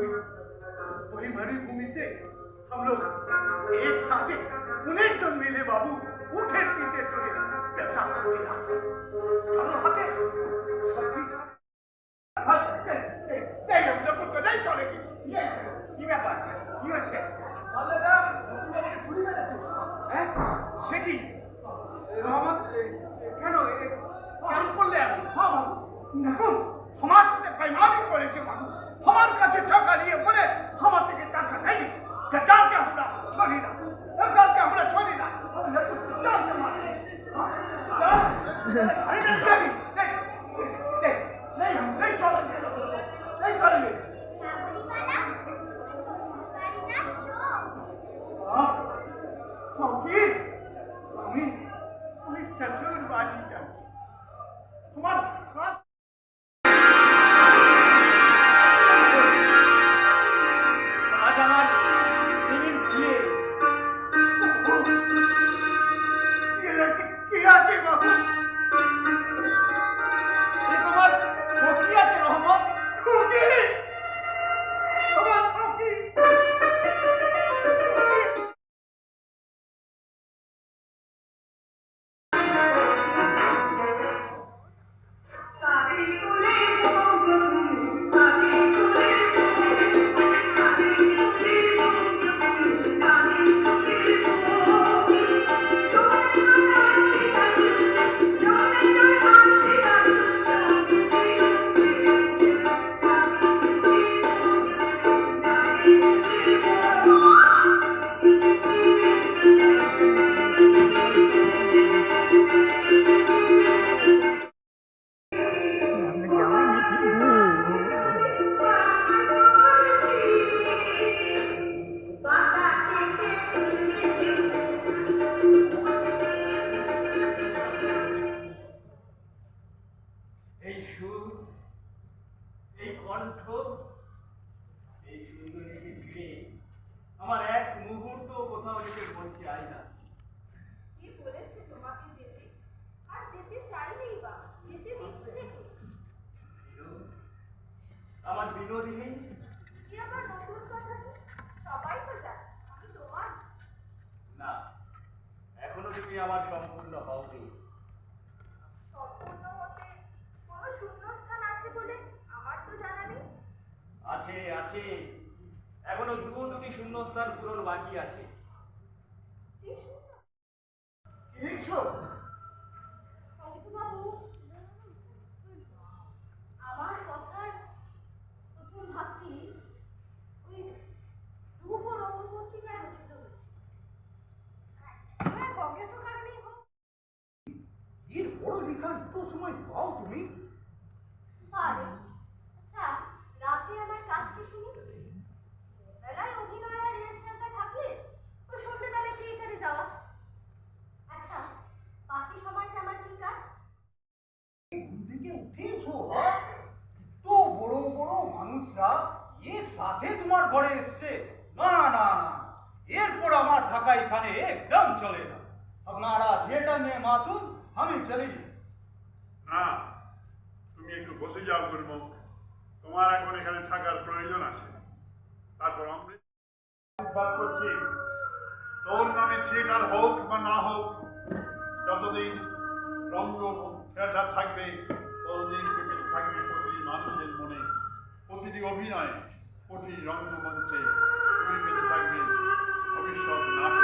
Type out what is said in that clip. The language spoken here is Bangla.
वही वही मरुभूमि से हम लोग एक साथ अनेक जन मिले बाबू, उठे पीते चले व्यवसा करते आसे चलो हटे सबकी नहीं हम लोग को नहीं चलेगी। ये কি ব্যাপার কি হচ্ছে আল্লাহ নতুন আমাকে ছুরি মেরেছে হ্যাঁ সে কি রহমত কেন কেন করলে আপনি হ্যাঁ বাবু দেখুন আমার সাথে বেইমানি করেছে বাবু, আমার কাছে টাকা নিয়ে বলে আমার থেকে টাকা নেই কালকে আমরা ছড়ি না কালকে আমরা ছড়ি না চলতে মারে চল नहीं हम नहीं चलेंगे नहीं चलेंगे আমি শ্বশুর বাড়ি যাচ্ছি তোমার হাত আজ আমার মেয়ের বিয়ে কি আছে বাবু তোমার কি আছে রহমত খুকি আমার খুকি আমার এক মুহূর্ত কোথাও যেতে মন চায় না। কে বলেছে তোমাকে যেতে? আর যেতে চাইলেই বা যেতে দিচ্ছে কে? আমার বিনোদিনী। কি আবার নতুন কথা কি? সবাই তো জানে আমি তোমার। না, এখনো তুমি আমার সম্পূর্ণ হওনি। সম্পূর্ণ হতে কোনো শূন্যস্থান আছে বলে আমার তো জানা নেই। আছে আছে, এখনো দুটি শূন্যস্থান পূরণ বাকি আছে। আমার কথার প্রথম ভাবছি ওই রূপ ও রঙ্গপত্রিকায় রচিত হয়েছে। হ্যাঁ, বকে তো কারণেই হোক। এর বড় লেখার তো সময় পাও তুমি? আরে আচ্ছা, রাতে আমার কাজকে শুনি বেলায় অভিনয় আর রিহার্সালটা থাকলে ওই সন্ধ্যেবেলায় থিয়েটারে যাওয়া। আচ্ছা, বাকি সময়টা আমার কি কাজ? থেকে উঠেছো তো বড় বড় মানুষরা একসাথে তোমার ঘরে এসছে? না না না, এরপর আমার থাকা এখানে একদম চলে না। আপনারা থিয়েটার নিয়ে মাতুন, আমি চলি। না, তুমি একটু বসে যাও গুরুম, তোমার এখন এখানে থাকার প্রয়োজন আছে। তারপর আমরা বাদ করছি, তোর নামে থিয়েটার হোক বা না হোক, যতদিন রঙ্গ থিয়েটার থাকবে ততদিন বেঁচে থাকবে প্রতিটি মানুষের মনে, প্রতিটি অভিনয়, প্রতিটি রঙ্গমঞ্চে তুমি বেঁচে থাকবে ভবিষ্যৎ নাটক।